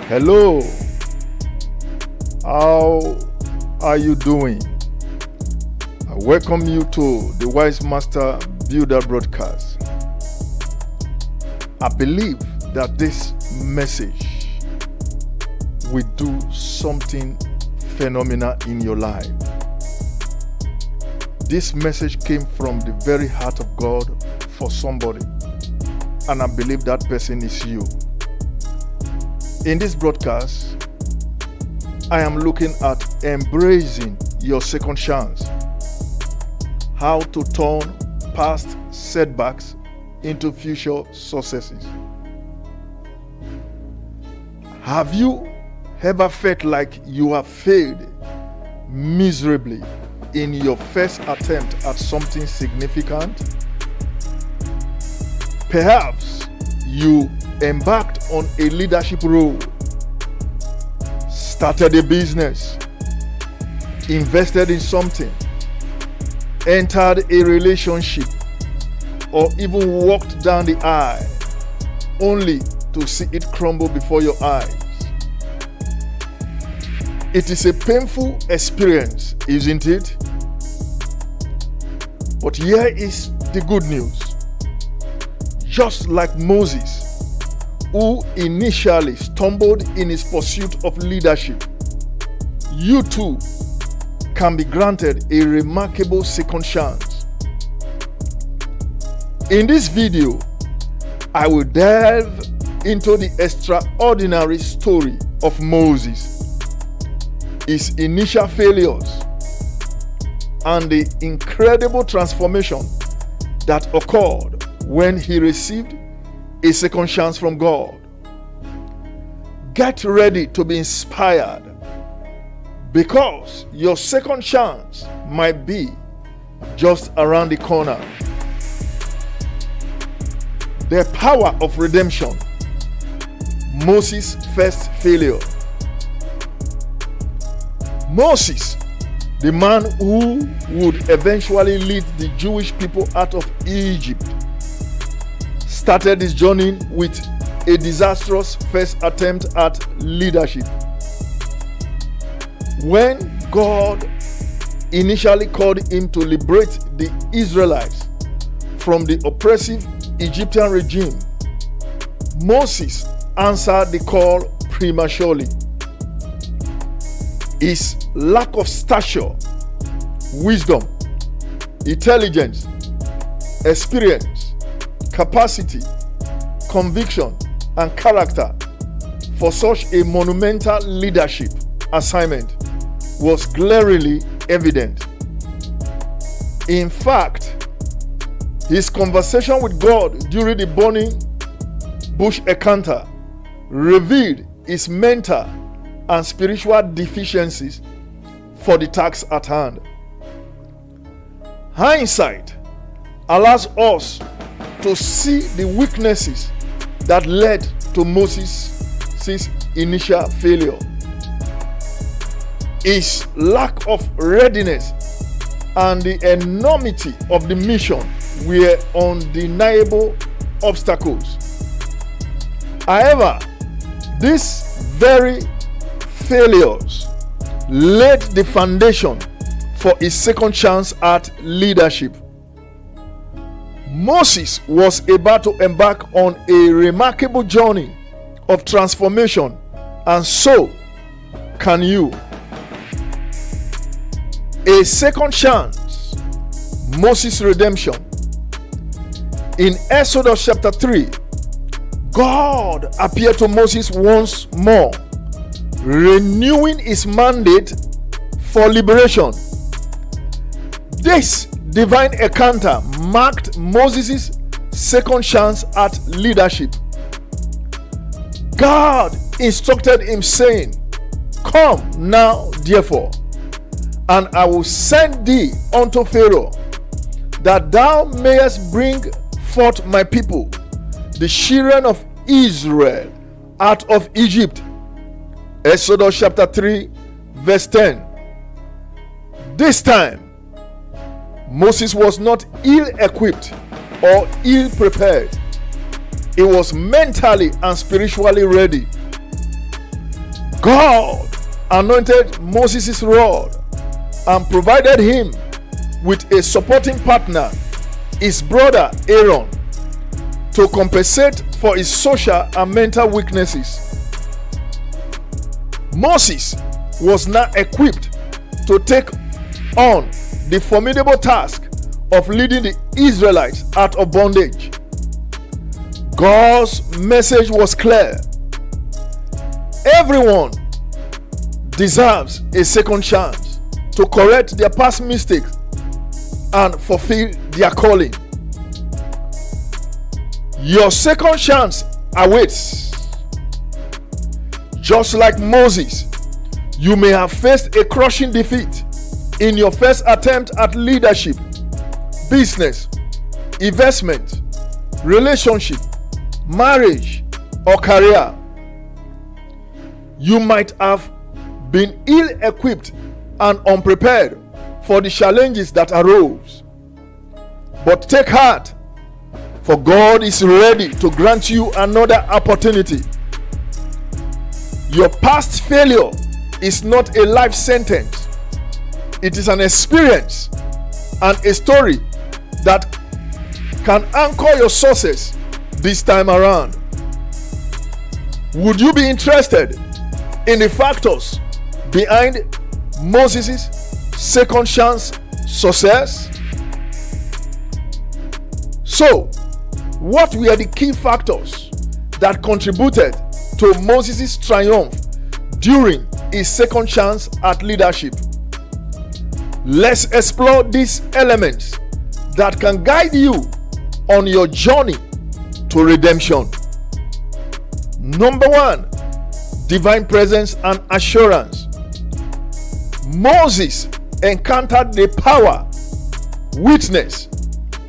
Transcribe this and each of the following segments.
Hello, how are you doing? I welcome you to the Wise Master Builder broadcast. I believe that this message will do something phenomenal in your life. This message came from the very heart of God for somebody, and I believe that person is you. In this broadcast, I am looking at embracing your second chance. How to turn past setbacks into future successes. Have you ever felt like you have failed miserably in your first attempt at something significant? Perhaps you embarked on a leadership role, started a business, invested in something, entered a relationship, or even walked down the aisle only to see it crumble before your eyes. It is a painful experience, isn't it? But here is the good news. Just like Moses, who initially stumbled in his pursuit of leadership, you too can be granted a remarkable second chance. In this video, I will delve into the extraordinary story of Moses, his initial failures, and the incredible transformation that occurred when he received a second chance from God. Get ready to be inspired, because your second chance might be just around the corner. The power of redemption. Moses' first failure. Moses, the man who would eventually lead the Jewish people out of Egypt, started his journey with a disastrous first attempt at leadership. When God initially called him to liberate the Israelites from the oppressive Egyptian regime, Moses answered the call prematurely. His lack of stature, wisdom, intelligence, experience, capacity, conviction, and character for such a monumental leadership assignment was glaringly evident. In fact, his conversation with God during the burning bush encounter revealed his mental and spiritual deficiencies for the task at hand. Hindsight allows us to see the weaknesses that led to Moses' initial failure. His lack of readiness and the enormity of the mission were undeniable obstacles. However, these very failures laid the foundation for his second chance at leadership. Moses was about to embark on a remarkable journey of transformation, and so can you. A second chance. Moses' redemption. In Exodus chapter 3, God appeared to Moses once more, renewing his mandate for liberation. This divine encounter marked Moses' second chance at leadership. God instructed him, saying, "Come now, therefore, and I will send thee unto Pharaoh, that thou mayest bring forth my people, the children of Israel, out of Egypt." Exodus chapter 3, verse 10. This time, Moses was not ill-equipped or ill-prepared. He was mentally and spiritually ready. God anointed Moses' rod and provided him with a supporting partner, his brother Aaron, to compensate for his social and mental weaknesses. Moses was now equipped to take on the formidable task of leading the Israelites out of bondage. God's message was clear. Everyone deserves a second chance to correct their past mistakes and fulfill their calling. Your second chance awaits. Just like Moses, you may have faced a crushing defeat in your first attempt at leadership, business, investment, relationship, marriage, or career. You might have been ill-equipped and unprepared for the challenges that arose. But take heart, for God is ready to grant you another opportunity. Your past failure is not a life sentence. It is an experience and a story that can anchor your success this time around. Would you be interested in the factors behind Moses' second chance success? So, what were the key factors that contributed to Moses' triumph during his second chance at leadership? Let's explore these elements that can guide you on your journey to redemption. Number 1, divine presence and assurance. Moses encountered the power, witness,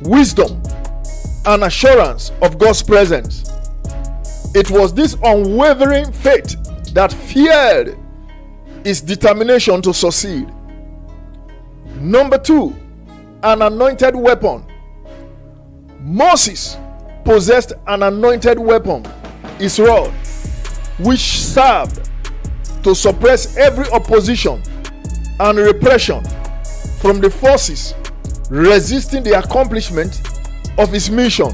wisdom, and assurance of God's presence. It was this unwavering faith that fueled his determination to succeed. Number 2, an anointed weapon. Moses possessed an anointed weapon, his rod, which served to suppress every opposition and repression from the forces resisting the accomplishment of his mission,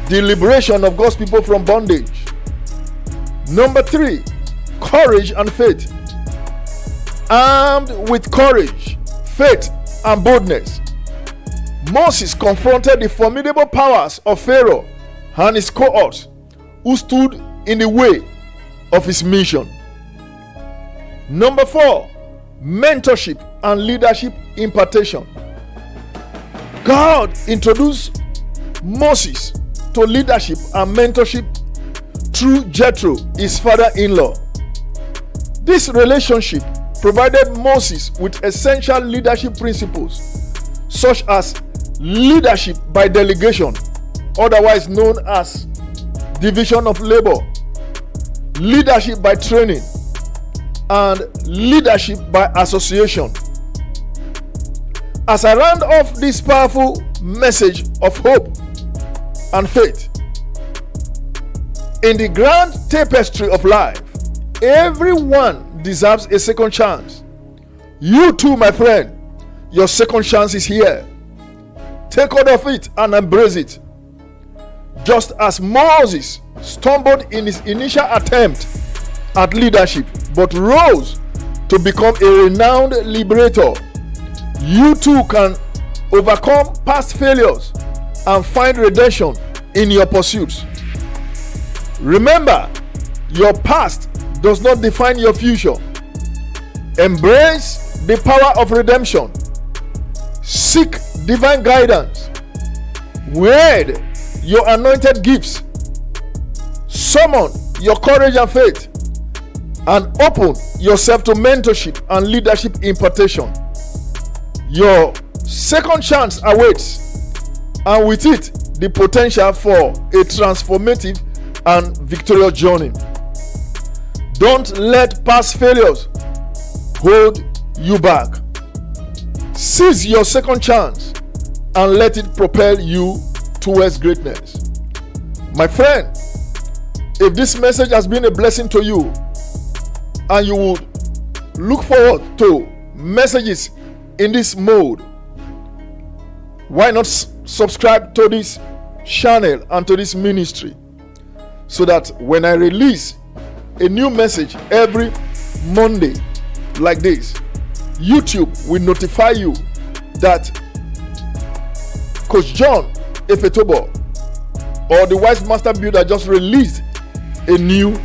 the liberation of God's people from bondage. Number 3, courage and faith. Armed with courage, faith, and boldness, Moses confronted the formidable powers of Pharaoh and his cohorts who stood in the way of his mission. Number 4, mentorship and leadership impartation. God introduced Moses to leadership and mentorship through Jethro, his father-in-law. This relationship provided Moses with essential leadership principles such as leadership by delegation, otherwise known as division of labor, leadership by training, and leadership by association. As I round off this powerful message of hope and faith, in the grand tapestry of life, everyone deserves a second chance. You too, my friend, your second chance is here. Take hold of it and embrace it. Just as Moses stumbled in his initial attempt at leadership but rose to become a renowned liberator, you too can overcome past failures and find redemption in your pursuits. Remember, your past does not define your future. Embrace the power of redemption. Seek divine guidance. Wield your anointed gifts. Summon your courage and faith, and open yourself to mentorship and leadership impartation. Your second chance awaits, and with it, the potential for a transformative and victorious journey. Don't let past failures hold you back. Seize your second chance and let it propel you towards greatness. My friend, if this message has been a blessing to you, and you will look forward to messages in this mode, why not subscribe to this channel and to this ministry, so that when I release a new message every Monday like this, YouTube will notify you that Coach John Efetobo or the Wise Master Builder just released a new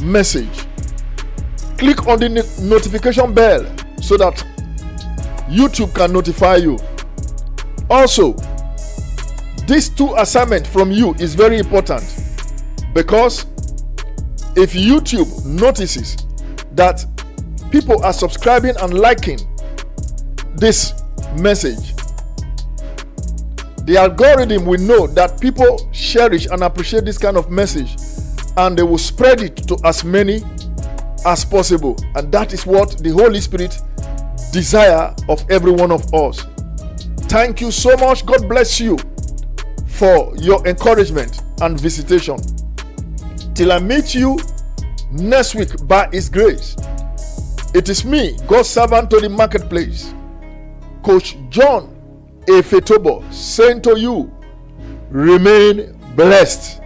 message. Click on the notification bell so that YouTube can notify you. Also, these two assignments from you is very important, because if YouTube notices that people are subscribing and liking this message, the algorithm will know that people cherish and appreciate this kind of message, and they will spread it to as many as possible. And that is what the Holy Spirit desire of every one of us. Thank you so much. God bless you for your encouragement and visitation. Till I meet you next week by His grace, it is me, God's servant to the marketplace, Coach John Efetobo, saying to you, remain blessed.